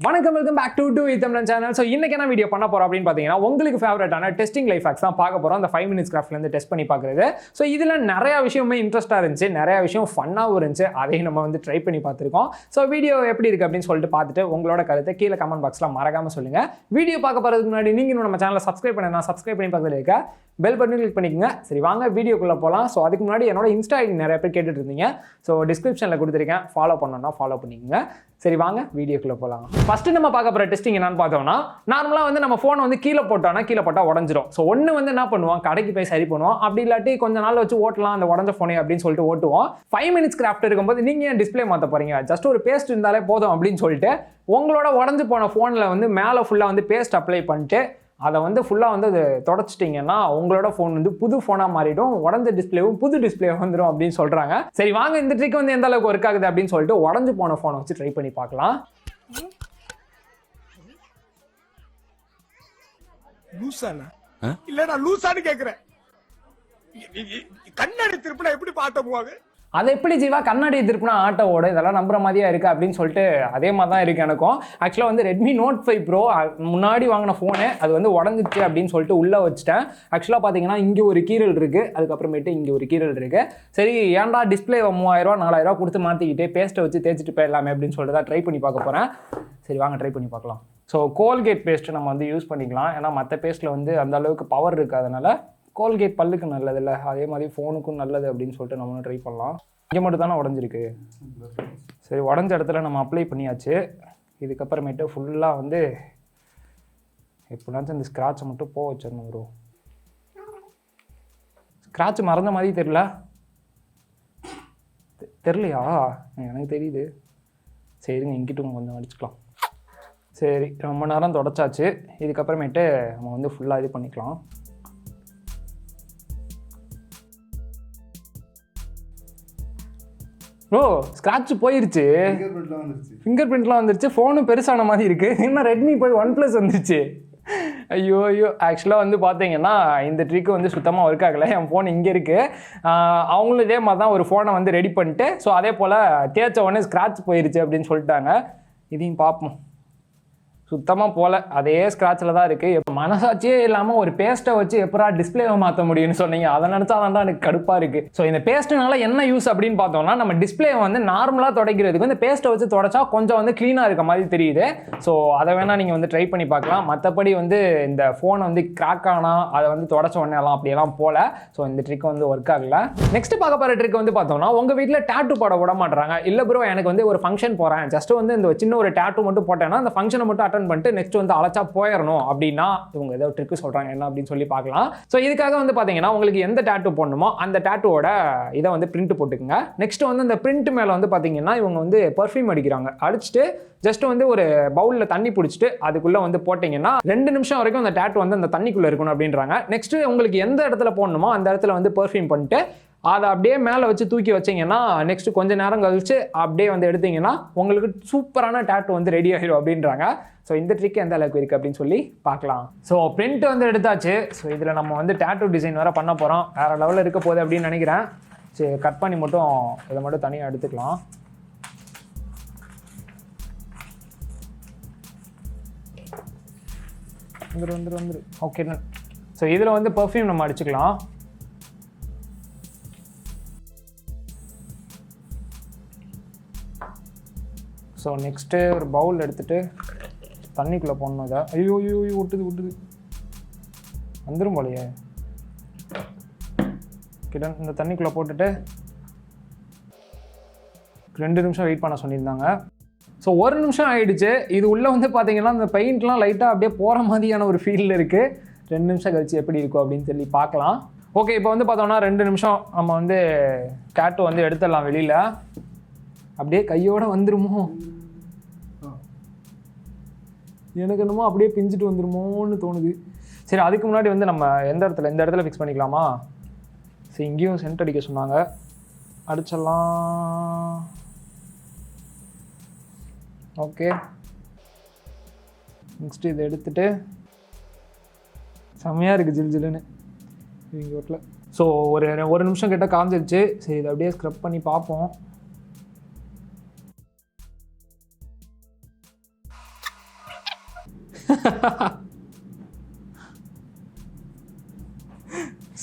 வணக்கம், welcome back to It Tamilan சேனல். So இன்னைக்கு என்ன வீடியோ பண்ண போறோம் அப்படின்னு பார்த்தீங்கன்னா, உங்களுக்கு ஃபேவரட்டான டெஸ்டிங் லைஃப் ஹேக்ஸ் தான் பார்க்க போறோம். அந்த 5 மினிட்ஸ் கிராஃப்ட்லேருந்து டெஸ்ட் பண்ணி பார்க்குறது. ஸோ இதில் நிறைய விஷயமே இன்ட்ரெஸ்ட்டாக இருந்துச்சு, நிறைய விஷயம் ஃபன்னாகவும் இருந்துச்சு. அதையும் நம்ம வந்து ட்ரை பண்ணி பார்த்துருக்கோம். ஸோ வீடியோ எப்படி இருக்குது அப்படின்னு சொல்லிட்டு பார்த்துட்டு உங்களோட கருத்தை கீழே கமெண்ட் பாக்ஸில் மறக்காமல் சொல்லுங்கள். வீடியோ பார்க்க போகிறதுக்கு முன்னாடி நீங்கள் இன்னும் நம்ம சேனலை சப்ஸ்கிரைப் பண்ணி பக்கத்தில் இருக்க பெல் பட்டன் கிளிக் பண்ணிக்கோங்க. சரி, வாங்க வீடியோக்குள்ளே போகலாம். ஸோ அதுக்கு முன்னாடி என்னோட இன்ஸ்டா ஐடி நிறைய பேர் கேட்டுட்டு இருந்தீங்க. ஸோ டிஸ்கிரிப்ஷனில் கொடுத்துருக்கேன், ஃபாலோ பண்ணணும்னா ஃபாலோ பண்ணிக்கோங்க. சரி, வாங்க வீடியோக்குள்ளே போகலாம். ஃபஸ்ட்டு நம்ம பார்க்க போகிற டெஸ்டிங் என்னன்னு பார்த்தோம்னா, நார்மலாக வந்து நம்ம ஃபோனை வந்து கீழே போட்டால் உடஞ்சிரும். ஸோ ஒன்று வந்து என்ன பண்ணுவோம், கடைக்கு போய் சரி பண்ணுவோம். அப்படி இல்லாட்டி கொஞ்ச நாள் வச்சு ஓட்டலாம் அந்த உடஞ்ச ஃபோனே அப்படின்னு சொல்லிட்டு ஓட்டுவோம். 5 மினிட்ஸ் கிராஃப்ட் இருக்கும்போது நீங்கள் ஏன் டிஸ்பிளே மாற்ற போகிறீங்க, ஜஸ்ட் ஒரு பேஸ்ட் இருந்தாலே போதும் அப்படின்னு சொல்லிட்டு உங்களோட உடஞ்சு போன ஃபோனில் வந்து மேலே ஃபுல்லாக வந்து பேஸ்ட் அப்ளை பண்ணிட்டு அதை வந்து ஃபுல்லாக வந்து அது தொடச்சிட்டிங்கன்னா உங்களோட ஃபோன் வந்து புது ஃபோனாக மாறிடும், உடஞ்ச டிஸ்பிளேவும் புது டிஸ்பிளே வந்துடும் அப்படின்னு சொல்கிறாங்க. சரி, வாங்க இந்த ட்ரிக் வந்து எந்த அளவுக்கு ஒர்க் ஆகுது அப்படின்னு சொல்லிட்டு உடஞ்சு போன ஃபோனை வச்சு ட்ரை பண்ணி பார்க்கலாம். லூசானா இல்லடா லூசான்னு கேக்குறேன். கண்ணாடி திருப்பினா எப்படி பாட்ட போவாங்க? அதை எப்படி ஜீவா கண்ணாடி திருப்பினா ஆட்டோவோட இதெல்லாம் நம்புற மாதிரியா இருக்குது அப்படின்னு சொல்லிட்டு அதே மாதிரி தான் இருக்குது எனக்கும். ஆக்சுவலாக வந்து Redmi Note 5 Pro முன்னாடி வாங்கின ஃபோனு அது வந்து உடஞ்சிச்சு அப்படின்னு சொல்லிட்டு உள்ளே வச்சுட்டேன். ஆக்சுவலாக பார்த்தீங்கன்னா இங்கே ஒரு கீரல் இருக்குது, அதுக்கப்புறமேட்டு இங்கே ஒரு கீரல் இருக்குது. சரி, ஏன்டா டிஸ்பிளே 3000 4000 கொடுத்து மாற்றிக்கிட்டே பேஸ்ட்டை வச்சு தேய்ச்சிட்டு போயிடலாமே அப்படின்னு சொல்லிட்டு தான் ட்ரை பண்ணி பார்க்க போகிறேன். சரி, வாங்க ட்ரை பண்ணி பார்க்கலாம். ஸோ கோல்கேட் பேஸ்ட்டு நம்ம வந்து யூஸ் பண்ணிக்கலாம், ஏன்னா மற்ற பேஸ்ட்டில் வந்து அந்த அளவுக்கு பவர் இருக்குது. அதனால் கோல்கேட் பல்லுக்கு நல்லது இல்லை, அதே மாதிரி ஃபோனுக்கும் நல்லது அப்படின்னு சொல்லிட்டு நம்ம ட்ரை பண்ணலாம். இங்கே மட்டும் தானே உடஞ்சிருக்கு. சரி, உடஞ்ச இடத்துல நம்ம அப்ளை பண்ணியாச்சு. இதுக்கப்புறமேட்டு ஃபுல்லாக வந்து எப்படினாச்சும் இந்த ஸ்க்ராட்சை மட்டும் போக வச்சிடணும் ப்ரோ. ஸ்க்ராட்ச் மறந்த மாதிரி தெரிலையா? எனக்கு தெரியுது. சரிங்க, இங்கிட்டும் கொஞ்சம் அடிச்சுக்கலாம். சரி, ரொம்ப நேரம் தொடச்சாச்சு. இதுக்கப்புறமேட்டு நம்ம வந்து ஃபுல்லாக இது பண்ணிக்கலாம். ப்ரோ, ஸ்க்ராட்ச் போயிருச்சு, ஃபிங்கர் பிரிண்ட்லாம் வந்துருச்சு, ஃபோனும் பெருசான மாதிரி இருக்குது. இன்னும் Redmi போய் OnePlus வந்துருச்சு. ஐயோ, ஆக்சுவலாக வந்து பார்த்தீங்கன்னா இந்த ட்ரிக்கு வந்து சுத்தமாக ஒர்க் ஆகலை. என் ஃபோன் இங்கே இருக்குது. அவங்களும் இதே மாதிரி தான் ஒரு ஃபோனை வந்து ரெடி பண்ணிட்டு ஸோ அதே போல் தேய்ச்ச உடனே ஸ்க்ராட்ச் போயிருச்சு அப்படின்னு சொல்லிட்டாங்க. இதையும் பார்ப்போம். சுத்தமாக போல, அதே ஸ்க்ராட்சில் தான் இருக்குது. மனசாட்சியே இல்லாமல் ஒரு பேஸ்ட்டை வச்சு எப்படா டிஸ்பிளேவை மாற்ற முடியும்னு சொன்னீங்க. அதை நினச்சா தான் எனக்கு கடுப்பாக இருக்குது. ஸோ இந்த பேஸ்ட்டுனால என்ன யூஸ் அப்படின்னு பார்த்தோம்னா, நம்ம டிஸ்பிளே வந்து நார்மலாக துடைக்கிறதுக்கு இந்த பேஸ்ட்டை வச்சு துடைச்சா கொஞ்சம் வந்து க்ளீனாக இருக்க மாதிரி தெரியுது. ஸோ அதை வேணால் நீங்கள் வந்து ட்ரை பண்ணி பார்க்கலாம். மற்றபடி வந்து இந்த ஃபோனை வந்து கிராக் ஆனால் அதை வந்து தொடச்ச உடனேலாம் அப்படியெல்லாம் போல. ஸோ இந்த ட்ரிக் வந்து ஒர்க் ஆகலை. நெக்ஸ்ட் பார்க்க போகிற ட்ரிக் வந்து பார்த்தோம்னா, உங்கள் வீட்டில் டேட்டூ போட விட மாட்டுறாங்க. இல்லை ப்ரோ, எனக்கு வந்து ஒரு ஃபங்க்ஷன் போகிறேன், ஜஸ்ட் வந்து இந்த சின்ன ஒரு டேட்டூ மட்டும் போட்டேன்னா அந்த ஃபங்க்ஷனை மட்டும் அட்டன் பண்ணிட்டு நெக்ஸ்ட் வந்து அழைச்சா போயிடணும் அப்படின்னா இவங்க ஏதோ ட்ரிக் சொல்றாங்க, என்ன அப்படின்னு சொல்லி பார்க்கலாம். ஸோ இதுக்காக வந்து பார்த்தீங்கன்னா உங்களுக்கு எந்த டேட்டூ போடணுமோ அந்த டேட்டூவோட இதை வந்து பிரிண்ட் போட்டுக்குங்க. நெக்ஸ்ட் வந்து அந்த பிரிண்ட் மேலே வந்து பார்த்தீங்கன்னா இவங்க வந்து பர்ஃப்யூம் அடிக்கிறாங்க. அடிச்சுட்டு ஜஸ்ட் வந்து ஒரு பவுலில் தண்ணி பிடிச்சிட்டு அதுக்குள்ளே வந்து போட்டிங்கன்னா 2 நிமிஷம் வரைக்கும் அந்த டேட்டூ வந்து அந்த தண்ணிக்குள்ளே இருக்கணும் அப்படின்றாங்க. நெக்ஸ்ட் உங்களுக்கு எந்த இடத்துல போடணுமோ அந்த இடத்துல வந்து பர்ஃப்யூம் பண்ணிட்டு அதை அப்படியே மேலே வச்சு தூக்கி வச்சிங்கன்னா நெக்ஸ்ட் கொஞ்சம் நேரம் கழிச்சு அப்படியே வந்து எடுத்தீங்கன்னா உங்களுக்கு சூப்பரான டேட்டூ வந்து ரெடி ஆகிடும் அப்படின்றாங்க. ஸோ இந்த ட்ரிக் எந்த அளவுக்கு இருக்குது அப்படின்னு சொல்லி பார்க்கலாம். ஸோ பிரிண்ட் வந்து எடுத்தாச்சு. ஸோ இதில் நம்ம வந்து டேட்டூ டிசைன் வேறு பண்ண போகிறோம். வேறு லெவலில் இருக்க போகுது அப்படின்னு நினைக்கிறேன். சரி, கட் பண்ணி மட்டும் இதை மட்டும் தனியாக எடுத்துக்கலாம். வந்துரு. ஓகே, ஸோ இதில் வந்து பர்ஃப்யூம் நம்ம அடிச்சுக்கலாம். ஸோ நெக்ஸ்ட்டு ஒரு பவுல் எடுத்துகிட்டு தண்ணிக்குள்ளே போடணும். இதை ஐயோ விட்டுது வந்துடும் போலையே. கிட்ட இந்த தண்ணிக்குள்ளே போட்டுட்டு 2 நிமிஷம் வெயிட் பண்ண சொல்லியிருந்தாங்க. ஸோ 1 நிமிஷம் ஆகிடுச்சு. இது உள்ளே வந்து பார்த்தீங்கன்னா இந்த பெயிண்ட்லாம் லைட்டாக அப்படியே போகிற மாதிரியான ஒரு ஃபீலில் இருக்குது. 2 நிமிஷம் கழிச்சு எப்படி இருக்கும் அப்படின்னு சொல்லி பார்க்கலாம். ஓகே, இப்போ வந்து பார்த்தோம்னா 2 நிமிஷம் நம்ம வந்து டேட்டூ வந்து எடுத்துடலாம் வெளியில். அப்படியே கையோட வந்துருமோ, எனக்கு என்னமோ அப்படியே பிஞ்சிட்டு வந்துருமோன்னு தோணுது. சரி, அதுக்கு முன்னாடி வந்து நம்ம இந்த இடத்துல ஃபிக்ஸ் பண்ணிக்கலாமா? சரி, இங்கேயும் சென்ட் அடிக்க சொன்னாங்க, அடிச்சிடலாம். ஓகே, நெக்ஸ்ட் இதை எடுத்துட்டு செம்மையாக இருக்குது ஜில்ஜில்லுன்னு இவங்க வீட்டில். ஸோ ஒரு நிமிஷம் கிட்ட காஞ்சிருச்சு. சரி, இதை அப்படியே ஸ்க்ரப் பண்ணி பார்ப்போம்.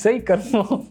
சரி கர்மம்,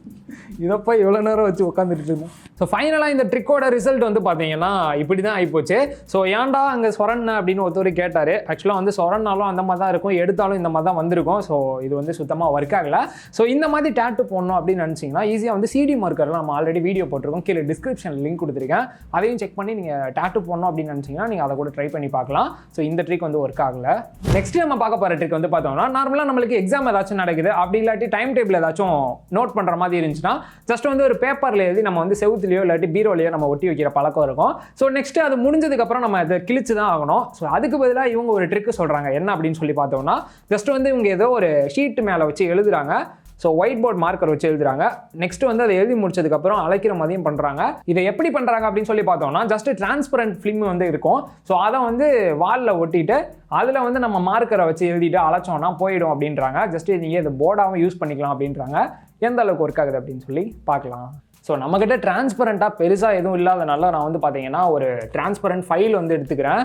இதப்பா இவ்வளோ நேரம் வச்சு உட்காந்துட்டு இருந்தோம். ஸோ ஃபைனலாக இந்த ட்ரிக்கோட ரிசல்ட் வந்து பார்த்தீங்கன்னா இப்படி தான் ஆகிப்போச்சு. ஸோ ஏன்டா அங்கே சொரண்ண அப்படின்னு ஒருத்தர் கேட்டார். ஆக்சுவலாக வந்து சொரன்னாலும் அந்த மாதிரி தான் இருக்கும், எடுத்தாலும் இந்த மாதிரி தான் வந்திருக்கும். ஸோ இது வந்து சுத்தமாக ஒர்க் ஆகலை. ஸோ இந்த மாதிரி டேட்டு போடணும் அப்படின்னு நினச்சிங்கன்னா ஈஸியாக வந்து சிடி மார்க்கர்லாம் நம்ம ஆல்ரெடி வீடியோ போட்டிருக்கோம், கீழே டிஸ்கிரிப்ஷனில் லிங்க் கொடுத்துருக்கேன். அதையும் செக் பண்ணி நீங்கள் டேட்டு போடணும் அப்படின்னு நினச்சிங்கன்னா நீங்கள் அதை கூட ட்ரை பண்ணி பார்க்கலாம். ஸோ இந்த ட்ரிக் வந்து ஒர்க் ஆகலை. நெக்ஸ்ட் நம்ம பார்க்க போகிற ட்ரிக் வந்து பார்த்தோம்னா, நார்மலாக நம்மளுக்கு எக்ஸாம் ஏதாச்சும் நடக்குது, அப்படி இல்லாட்டி டைம் டேபிள் ஏதாச்சும் நோட் பண்ணுற மாதிரி இருந்துச்சுன்னா ஜஸ்ட் வந்து ஒரு பேப்பரில் எழுதி நம்ம வந்து செவுத்துலையோ இல்லாட்டி பீரோலையோ நம்ம ஒட்டி வைக்கிற பழக்கம் இருக்கும். ஸோ நெக்ஸ்ட் அது முடிஞ்சதுக்கப்புறம் நம்ம அதை கிழிச்சு தான் ஆகணும். ஸோ அதுக்கு பதிலாக இவங்க ஒரு ட்ரிக் சொல்கிறாங்க. என்ன அப்படின்னு சொல்லி பார்த்தோம்னா, ஜஸ்ட் வந்து இவங்க ஏதோ ஒரு ஷீட் மேலே வச்சு எழுதுறாங்க. ஸோ ஒயிட் போர்ட் மார்க்கர் வச்சு எழுதுறாங்க. நெக்ஸ்ட் வந்து அதை எழுதி முடிச்சதுக்கப்புறம் அழைக்கிற மாதிரியும் பண்ணுறாங்க. இதை எப்படி பண்ணுறாங்க அப்படின்னு சொல்லி பார்த்தோம்னா, ஜஸ்ட் டிரான்ஸ்பரண்ட் ஃபிலிம் வந்து இருக்கும். ஸோ அதை வந்து வாலில் ஒட்டிட்டு அதில் வந்து நம்ம மார்க்கரை வச்சு எழுதிட்டு அழைச்சோம்னா போயிடும் அப்படின்றாங்க. ஜஸ்ட் நீங்கள் இது போர்டாகவும் யூஸ் பண்ணிக்கலாம் அப்படின்றாங்க. எந்த அளவுக்கு ஒர்க் ஆகுது அப்படின்னு சொல்லி பார்க்கலாம். ஸோ நம்மக்கிட்ட டிரான்ஸ்பரண்ட்டாக பெருசாக எதுவும் இல்லாதனால நான் வந்து பார்த்தீங்கன்னா ஒரு டிரான்ஸ்பரண்ட் ஃபைல் வந்து எடுத்துக்கிறேன்.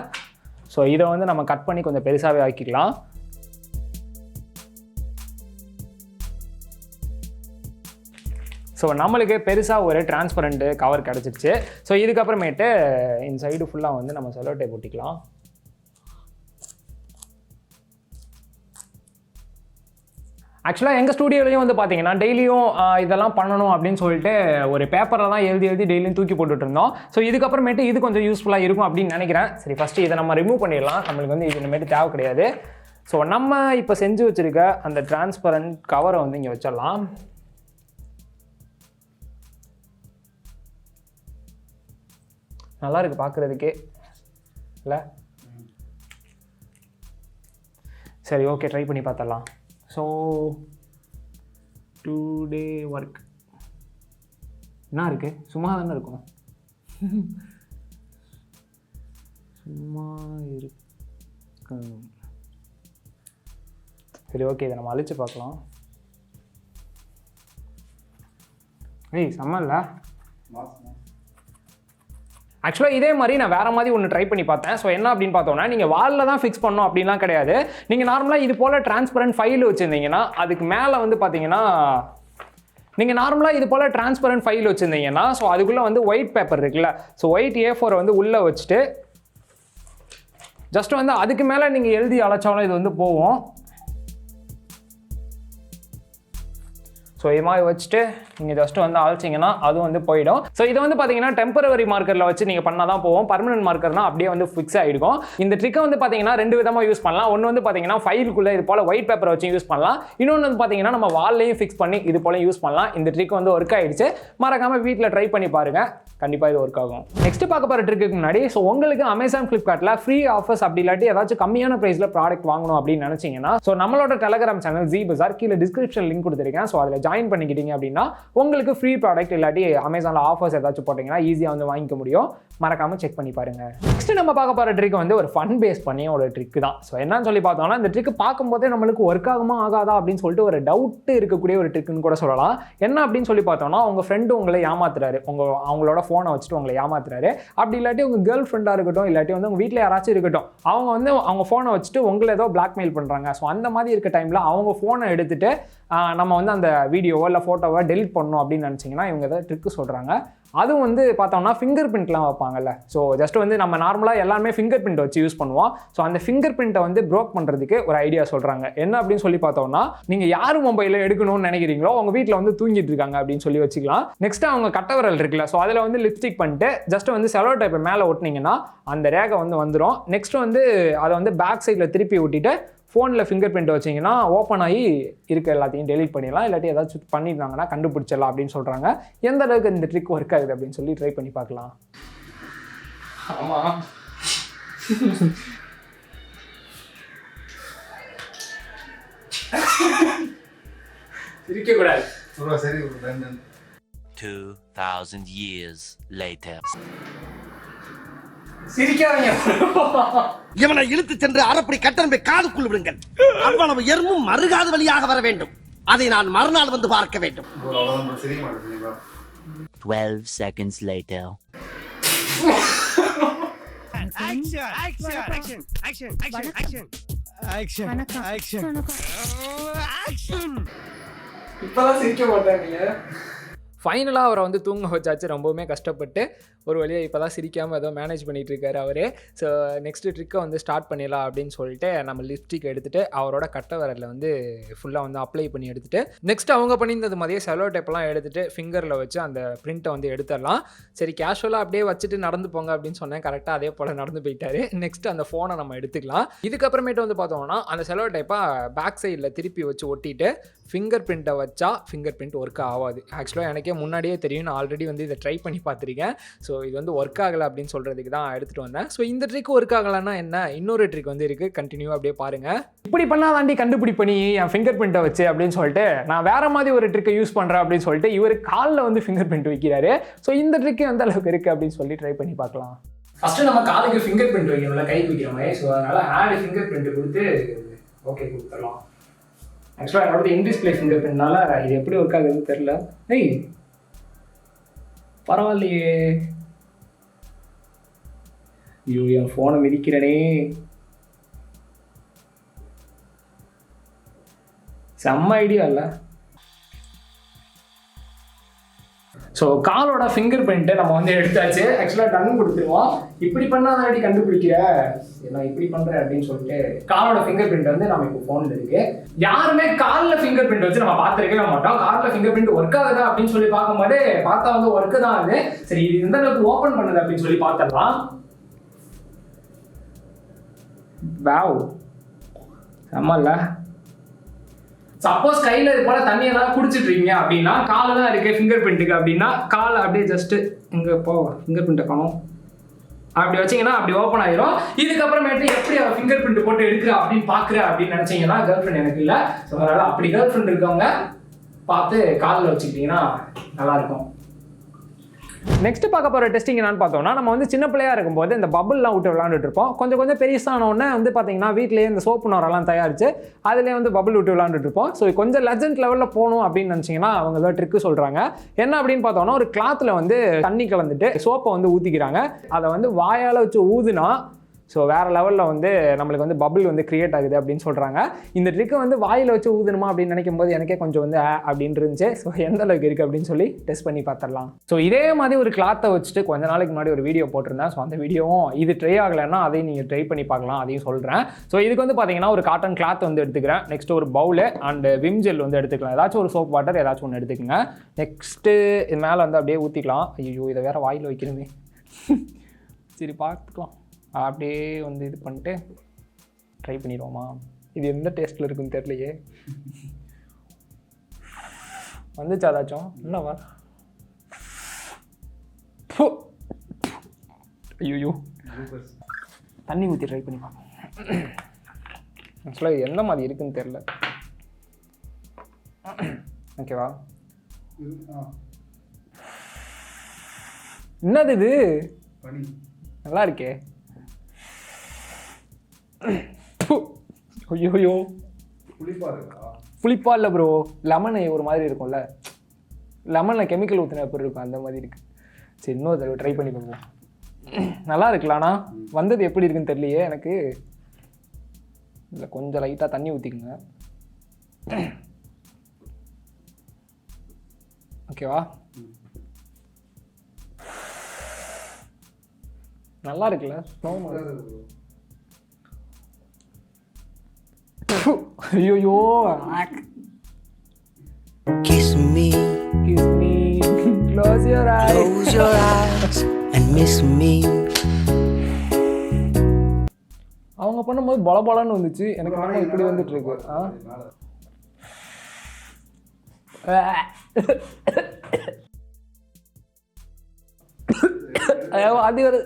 ஸோ இதை வந்து நம்ம கட் பண்ணி கொஞ்சம் பெருசாகவே ஆக்கிக்கலாம். ஸோ நம்மளுக்கு பெருசாக ஒரு டிரான்ஸ்பரண்ட் கவர் கிடச்சிருச்சு. ஸோ இதுக்கப்புறமேட்டு இந்த சைடு ஃபுல்லாக வந்து நம்ம செல்லோ டேப் ஒட்டிக்கலாம். ஆக்சுவலாக எங்கள் ஸ்டூடியோலையும் வந்து பார்த்தீங்கன்னா டெய்லியும் இதெல்லாம் பண்ணணும் அப்படின்னு சொல்லிட்டு ஒரு பேப்பரில் தான் எழுதி டெய்லியும் தூக்கி போட்டுட்டு இருந்தோம். ஸோ இதுக்கப்புறமேட்டு இது கொஞ்சம் யூஸ்ஃபுல்லாக இருக்கும் அப்படின்னு நினைக்கிறேன். சரி, ஃபஸ்ட்டு இதை நம்ம ரிமூவ் பண்ணிடலாம். நம்மளுக்கு வந்து இது இனிமேட்டு தேவை கிடையாது. ஸோ நம்ம இப்போ செஞ்சு வச்சுருக்க அந்த டிரான்ஸ்பரண்ட் கவரை வந்து இங்கே வச்சிடலாம். நல்லா இருக்குது பார்க்குறதுக்கே இல்லை? சரி, ஓகே, ட்ரை பண்ணி பார்த்துடலாம். ஸோ 2 day ஒர்க் என்ன இருக்குது? சும்மா தானே இருக்கும். சும்மா இருக்கு. சரி, ஓகே, இதை நம்ம அழிச்சு பார்க்கலாம். ஏய், செம்ம இல்லை? ஆக்சுவலாக இதே மாதிரி நான் வேறு மாதிரி ஒன்று ட்ரை பண்ணி பார்த்தேன். ஸோ என்ன அப்படின்னு பார்த்தோம்னா, நீங்கள் வாலில் தான் ஃபிக்ஸ் பண்ணணும் அப்படின்லாம் கிடையாது. நீங்கள் நார்மலாக இது போல் டிரான்ஸ்பரண்ட் ஃபைல் வச்சுருந்தீங்கன்னா அதுக்கு மேலே வந்து பார்த்தீங்கன்னா, நீங்கள் நார்மலாக இது போல் டிரான்ஸ்பரண்ட் ஃபைல் வச்சுருந்தீங்கன்னா ஸோ அதுக்குள்ளே வந்து ஒயிட் பேப்பர் இருக்குல்ல, ஸோ ஒயிட் A4 வந்து உள்ளே வச்சுட்டு ஜஸ்ட் வந்து அதுக்கு மேலே நீங்கள் எழுதி அழைச்சாலும் இது வந்து போகும். ஸோ இது மாதிரி வச்சுட்டு நீங்கள் ஜஸ்ட் வந்து அழைச்சிங்கன்னா அது வந்து போயிடும். ஸோ இதை வந்து பார்த்தீங்கன்னா டெம்பரவரி மார்க்கரில் வச்சு நீங்கள் பண்ணால் தான் போகும். பர்மனன்ட் மார்க்கர்னா அப்படியே வந்து ஃபிக்ஸ் ஆகிடும். இந்த ட்ரிக்கை வந்து பார்த்தீங்கன்னா 2 விதமாக யூஸ் பண்ணலாம். ஒன்று வந்து பார்த்தீங்கன்னா ஃபைலுக்குள்ளே இது போல் ஒயிட் பேப்பர் வச்சு யூஸ் பண்ணலாம். இன்னொன்று வந்து பார்த்தீங்கன்னா நம்ம வால்லையும் ஃபிக்ஸ் பண்ணி இது போல யூஸ் பண்ணலாம். இந்த ட்ரிக் வந்து ஒர்க் ஆகிடுச்சு. மறக்காமல் வீட்டில் ட்ரை பண்ணி பாருங்கள், கண்டிப்பாக இது ஒர்க் ஆகும். நெக்ஸ்ட் பார்க்க போகிற ட்ரிக்கு முன்னாடி, ஸோ உங்களுக்கு அமேசான் ஃப்ளிப்கார்ட்டில் ஃப்ரீ ஆஃபர்ஸ் அப்படி இல்லாட்டி ஏதாச்சும் கம்மியான ப்ரைஸில் ப்ராடக்ட் வாங்கணும் அப்படின்னு நினச்சிங்கன்னா ஸோ நம்மளோட டெலகிராம் சேனல் ஜி பஜார் கீழே டிஸ்கிரிப்ஷன் லிங்க் கொடுத்துருக்கேன். ஸோ அதில் ஜாயின் பண்ணிக்கிட்டீங்க அப்படின்னா உங்களுக்கு ஃப்ரீ ப்ராடக்ட் இல்லாட்டி அமேசானில் ஆஃபர்ஸ் ஏதாச்சும் போட்டிங்கன்னா ஈஸியாக வந்து வாங்கிக்க முடியும். மறக்காமல் செக் பண்ணி பாருங்கள். நெக்ஸ்ட் நம்ம பார்க்க போகிற ட்ரிக் வந்து ஒரு ஃபன் பேஸ் பண்ணி ஒரு ட்ரிக் தான். ஸோ என்னன்னு சொல்லி பார்த்தோம்னா, இந்த ட்ரிக் பார்க்கும்போதே நம்மளுக்கு ஒர்க் ஆகுமா ஆகாதா அப்படின்னு சொல்லிட்டு ஒரு டவுட் இருக்கக்கூடிய ஒரு ட்ரிக்குன்னு கூட சொல்லலாம். என்ன அப்படின்னு சொல்லி பார்த்தோம்னா, உங்கள் ஃப்ரெண்டு உங்களை ஏமாத்துறாரு, அவங்களோட ஃபோனை வச்சுட்டு உங்களை ஏமாத்துறாரு. அப்படி இல்லாட்டி உங்கள் கேர்ள் ஃப்ரெண்டாக இருக்கட்டும், இல்லாட்டி வந்து உங்கள் வீட்டில் யாராச்சும் இருக்கட்டும், அவங்க வந்து அவங்க ஃபோனை வச்சுட்டு உங்களை ஏதோ பிளாக்மெயில் பண்ணுறாங்க. ஸோ அந்த மாதிரி இருக்க டைமில் அவங்க ஃபோனை எடுத்துகிட்டு நம்ம வந்து அந்த வீடியோவோ இல்லை ஃபோட்டோவோ டெலிட் பண்ணணும் அப்படின்னு நினச்சிங்கன்னா இவங்க ஏதாவது ட்ரிக்கு சொல்கிறாங்க. அதுவும் வந்து பார்த்தோம்னா ஃபிங்கர் பிரிண்ட்லாம் வைப்பாங்கல்ல. ஸோ ஜஸ்ட் வந்து நம்ம நார்மலாக எல்லாருமே ஃபிங்கர் பிரிண்ட் வச்சு யூஸ் பண்ணுவோம். ஸோ அந்த ஃபிங்கர் பிரிண்ட்டை வந்து ப்ரோக் பண்ணுறதுக்கு ஒரு ஐடியா சொல்கிறாங்க. என்ன அப்படின்னு சொல்லி பார்த்தோம்னா, நீங்கள் யார் மொபைலில் எடுக்கணும்னு நினைக்கிறீங்களோ அவங்க வீட்டில் வந்து தூங்கிட்டு இருக்காங்க அப்படின்னு சொல்லி வச்சுக்கலாம். நெக்ஸ்ட் அவங்க கட்டவரல் இருக்குல்ல, ஸோ அதில் வந்து லிப்ஸ்டிக் பண்ணிட்டு ஜஸ்ட் வந்து செலோ டைப்பை மேலே ஒட்டினீங்கன்னா அந்த ரேகை வந்து வந்துடும். நெக்ஸ்ட் வந்து அதை வந்து பேக் சைடில் திருப்பி ஒட்டிட்டு ஃபோனில் ஃபிங்கர் பிரிண்ட் வச்சிங்கன்னா ஓப்பன் ஆகி இருக்க எல்லாத்தையும் டெலிட் பண்ணிடலாம். இல்லாட்டி ஏதாச்சும் பண்ணியிருந்தாங்கன்னா கண்டுபிடிச்சிடலாம் அப்படின்னு சொல்கிறாங்க. எந்த அளவுக்கு இந்த ட்ரிக் ஒர்க் ஆகுது அப்படின்னு சொல்லி ட்ரை பண்ணி பார்க்கலாம். ஆமாம், சிரிக்கக்கூடாது. 2000 years later. சிரிக்காதீங்க. இவனை இழுத்து சென்று அரைப்படி கட்டணத்தை காதுக்குள் விடுங்கள். அவ்வளவு எறும்பும் மறுகாது வழியாக வர வேண்டும். அதை நான் மறுநாள் வந்து பார்க்க வேண்டும். 12 seconds later. Action! Action! Action! Action! Action! Action! இப்பதான் சிரிக்க மாட்டாங்க. ஃபைனலாக அவரை வந்து தூங்க வச்சாச்சு. ரொம்பவுமே கஷ்டப்பட்டு ஒரு வழியாக இப்போ தான் சிரிக்காமல் ஏதோ மேனேஜ் பண்ணிகிட்டு இருக்காரு அவரே. ஸோ நெக்ஸ்ட்டு ட்ரிக்கை வந்து ஸ்டார்ட் பண்ணிடலாம் அப்படின்னு சொல்லிட்டு நம்ம லிப்ஸ்டிக் எடுத்துகிட்டு அவரோட கட்டை விரலில் வந்து ஃபுல்லாக வந்து அப்ளை பண்ணி எடுத்துகிட்டு நெக்ஸ்ட் அவங்க பண்ணியிருந்தது மாதிரியே செலோ டேப்பெல்லாம் எடுத்துகிட்டு ஃபிங்கரில் வச்சு அந்த பிரிண்ட்டை வந்து எடுத்துடலாம். சரி கேஷுவலாக அப்படியே வச்சுட்டு நடந்து போங்க அப்படின்னு சொன்னேன். கரெக்டாக அதே போல் நடந்து போயிட்டாரு. நெக்ஸ்ட் அந்த ஃபோனை நம்ம எடுத்துக்கலாம். இதுக்கப்புறமேட்டு வந்து பார்த்தோம்னா அந்த செலோ டேப்பாக பேக் சைடில் திருப்பி வச்சு ஒட்டிட்டு ஃபிங்கர் பிரிண்ட்டை வச்சா ஃபிங்கர் பிரிண்ட் ஒர்க் ஆகாது. ஆக்சுவலாக எனக்கே முன்னாடியே தெரியும். நான் ஆல்ரெடி வந்து இதை ட்ரை பண்ணி பார்த்துருக்கேன். ஸோ இது வந்து ஒர்க் ஆகலை அப்படின்னு சொல்கிறதுக்கு தான் எடுத்துகிட்டு வந்தேன். ஸோ இந்த ட்ரிக் ஒர்க் ஆகலைன்னா என்ன, இன்னொரு ட்ரிக் வந்து இருக்குது. கண்டினியூவாக அப்படியே பாருங்கள். இப்படி பண்ணாதாண்டி கண்டுபிடிப்பணி என் ஃபிங்கர் பிரிண்ட்டை வச்சு அப்படின்னு சொல்லிட்டு நான் வேறு மாதிரி ஒரு ட்ரிக்கை யூஸ் பண்ணுறேன் அப்படின்னு சொல்லிட்டு இவர் காலில் வந்து ஃபிங்கர் பிரிண்ட் வைக்கிறாரு. ஸோ இந்த ட்ரிக்கு எந்த அளவுக்கு இருக்குது அப்படின்னு சொல்லி ட்ரை பண்ணி பார்க்கலாம். ஃபஸ்ட்டு நம்ம காலுக்கு ஃபிங்கர் பிரிண்ட் வைக்கணும்ல, கைக்கு வைக்கிற மாதிரி. ஸோ அதனால் ஆட் ஃபிங்கர் பிரிண்ட் கொடுத்து ஓகே கொடுத்துடலாம். ஆக்சுவலாக என்னோட இன்டிஸ்பிளே ஃபிங்கர் பிரிண்ட்னால இது எப்படி ஒர்க் ஆகுதுன்னு தெரில. ஏய் பரவாயில்லையே. ஐயோ என் ஃபோனை மிதிக்கிறனே. செம்ம ஐடியா இல்லை. ஸோ காலோட ஃபிங்கர் பிரிண்ட்டை நம்ம வந்து எடுத்தாச்சு. ஆக்சுவலாக டன் கொடுத்துருவோம். இப்படி பண்ணாதான் அடி கண்டுபிடிக்கிற, நான் இப்படி பண்ணுறேன் அப்படின்னு சொல்லிட்டு காலோட ஃபிங்கர் பிரிண்ட் வந்து நம்ம இப்போ ஃபோனில் இருக்கு. யாருமே காலில் ஃபிங்கர் பிரிண்ட் வச்சு நம்ம பார்த்துருக்கவே மாட்டோம். காலில் ஃபிங்கர் பிரிண்ட் ஒர்க் ஆகுதா அப்படின்னு சொல்லி பார்க்கும்போது பார்த்தா வந்து ஒர்க்கு தான் அது. சரி இது எந்த அளவுக்கு ஓப்பன் பண்ணுது அப்படின்னு சொல்லி பார்த்துடலாம். வாவ் செம்மல்ல. சப்போஸ் கையில் இது போல் தண்ணியெல்லாம் குடிச்சிட்டு இருக்கீங்க அப்படின்னா காலு தான் இருக்குது ஃபிங்கர் பிரிண்ட்டுக்கு அப்படின்னா காலை அப்படியே ஜஸ்ட்டு இங்கே ஃபிங்கர் பிரிண்ட்டை காணும் அப்படி வச்சிங்கன்னா அப்படி ஓப்பன் ஆகிரும். இதுக்கப்புறமேட்டு எப்படி அவள் ஃபிங்கர் பிரிண்ட் போட்டு எடுக்கிறா அப்படின்னு பார்க்குற அப்படின்னு நினச்சிங்கன்னா கேர்ள் ஃப்ரெண்ட் எனக்கு இல்லை. ஸோ அதனால் அப்படி கேர்ள் ஃப்ரெண்ட் இருக்கவங்க பார்த்து காலில் வச்சுக்கிட்டிங்கன்னா நல்லாயிருக்கும். நெக்ஸ்ட் பார்க்க போகிற டெஸ்டிங் என்னன்னு பார்த்தோம்னா நம்ம வந்து சின்ன பிள்ளையாக இருக்கும்போது இந்த பபுள்லாம் விட்டு விளாண்டுட்டு இருப்போம். கொஞ்சம் கொஞ்சம் பெருசானோடனே வந்து பார்த்தீங்கன்னா வீட்டிலேயே இந்த சோப்பு நோரெல்லாம் தயாரித்து அதிலே வந்து பபுள் விட்டு விளாண்டுட்டு இருப்போம். ஸோ கொஞ்சம் லெஜண்ட் லெவலில் போகணும் அப்படின்னு நினச்சிங்கன்னா அவங்க ஏதோ ட்ரிக்கு சொல்கிறாங்க. என்ன அப்படின்னு பார்த்தோம்னா ஒரு கிளாத்தில் வந்து தண்ணி கலந்துட்டு சோப்பை வந்து ஊற்றிக்கிறாங்க. அதை வந்து வாயால் வச்சு ஊதுனா ஸோ வேறு லெவலில் வந்து நம்மளுக்கு வந்து பபுள் வந்து க்ரியேட் ஆகுது அப்படின்னு சொல்கிறாங்க. இந்த ட்ரிக்கை வந்து வாயில் வச்சு ஊதணுமா அப்படின்னு நினைக்கும் போது எனக்கே கொஞ்சம் வந்து அப்படின்னு இருந்துச்சு. ஸோ எந்த அளவுக்கு இருக்குது அப்படின்னு சொல்லி டெஸ்ட் பண்ணி பார்த்துடலாம். ஸோ இதே மாதிரி ஒரு கிளாத்தை வச்சுட்டு கொஞ்ச நாளைக்கு முன்னாடி ஒரு வீடியோ போட்டிருந்தேன். ஸோ அந்த வீடியோவும் இது ட்ரை ஆகலைன்னா அதையும் நீங்கள் ட்ரை பண்ணி பார்க்கலாம், அதையும் சொல்கிறேன். ஸோ இதுக்கு வந்து பார்த்தீங்கன்னா ஒரு காட்டன் கிளாத் வந்து எடுத்துக்கிறேன். நெக்ஸ்ட்டு ஒரு பவுலு அண்ட் விம் ஜெல் வந்து எடுத்துக்கலாம். ஏதாச்சும் ஒரு சோப் வாட்டர் ஏதாச்சும் ஒன்று எடுத்துக்கோங்க. நெக்ஸ்ட்டு இது மேலே வந்து அப்படியே ஊற்றிக்கலாம். ஐயோ இதை வேறு வாயில் வைக்கணுமே. சரி பார்த்துக்கலாம். அப்படியே வந்து இது பண்ணிட்டு ட்ரை பண்ணிடுவோமா. இது எந்த டேஸ்ட்டில் இருக்குன்னு தெரியலையே. வந்துச்சு அதாச்சும் என்னவா. ஐயோ தண்ணி ஊற்றி ட்ரை பண்ணி பார்ப்போம். ஆக்சுவலாக இது எந்த மாதிரி இருக்குன்னு தெரில. ஓகேவா என்னது இது நல்லா இருக்கே. ஐயோ புளிப்பா இல்லை ப்ரோ. லெமன் ஒரு மாதிரி இருக்கும்ல, லெமனில் கெமிக்கல் ஊற்றின எப்படி இருக்கும் அந்த மாதிரி இருக்குது. சரி இன்னொரு தடவை ட்ரை பண்ணி பார்ப்போம். நல்லா இருக்குல்ல. ஆனால் வந்தது எப்படி இருக்குன்னு தெரியலையே எனக்கு. இல்லை கொஞ்சம் லைட்டாக தண்ணி ஊற்றிக்குங்க. ஓகேவா நல்லா இருக்குல்ல. ஐயோ Kiss me, close your eyes and miss me. அவங்க பண்ணும்போது பலபலன்னு வந்துச்சு. எனக்கு நம்ம இப்படி வந்துட்டு இருக்கு. அது ஒரு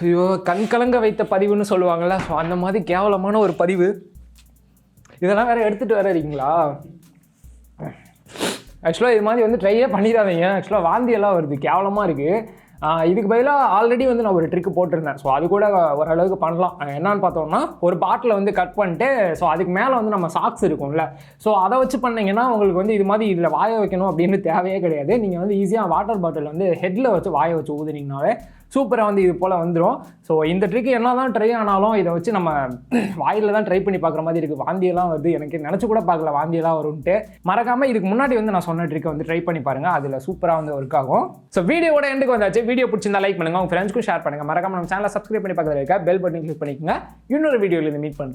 ஐயோ கண் கலங்க வைத்த பதிவுன்னு சொல்லுவாங்கள்ல. ஸோ அந்த மாதிரி கேவலமான ஒரு பதிவு. இதெல்லாம் வேறு எடுத்துகிட்டு வேற இருக்கீங்களா. ஆக்சுவலாக இது மாதிரி வந்து ட்ரையே பண்ணிடாதீங்க. ஆக்சுவலாக வாந்தியெல்லாம் வருது, கேவலமாக இருக்குது. இதுக்கு பதிலாக ஆல்ரெடி வந்து நான் ஒரு ட்ரிக் போட்டிருந்தேன். ஸோ அது கூட ஓரளவுக்கு பண்ணலாம். என்னன்னு பார்த்தோம்னா ஒரு பாட்டில் வந்து கட் பண்ணிட்டு ஸோ அதுக்கு மேலே வந்து நம்ம சாக்ஸ் இருக்கும்ல, ஸோ அதை வச்சு பண்ணிங்கன்னா உங்களுக்கு வந்து இது மாதிரி இதில் வாய வைக்கணும் அப்படின்னு தேவையே கிடையாது. நீங்கள் வந்து ஈஸியாக வாட்டர் பாட்டில் வந்து ஹெட்டில் வச்சு வாய வச்சு ஊதுனீங்கனாவே சூப்பராக வந்து இது போல் வந்துடும். ஸோ இந்த ட்ரிக் என்ன தான் ட்ரை ஆனாலும் இதை வச்சு நம்ம வாயில் தான் ட்ரை பண்ணி பார்க்குற மாதிரி இருக்குது. வாந்தியெல்லாம் வருது, எனக்கு நினச்சி கூட பார்க்கல வாந்தியெல்லாம் வரும்ன்ட்டு. மறக்காமல் இதுக்கு முன்னாடி வந்து நான் சொன்ன ட்ரிக்கை வந்து ட்ரை பண்ணி பாருங்கள், அதில் சூப்பராக வந்து ஒர்க் ஆகும். ஸோ வீடியோட எண்டுக்கு வந்தாச்சு. வீடியோ பிடிச்சிருந்தா லைக் பண்ணுங்கள், உங்கள் ஃப்ரெண்ட்ஸ்க்கும் ஷேர் பண்ணுங்கள். மறக்காமல் நம்ம சேனலை சப்ஸ்கிரைப் பண்ணி பார்க்கறதுல இருக்க பெல் பட்டன் கிளிக் பண்ணிக்கோங்க. இன்னொரு வீடியோவில் மீட் பண்ணுறேன்.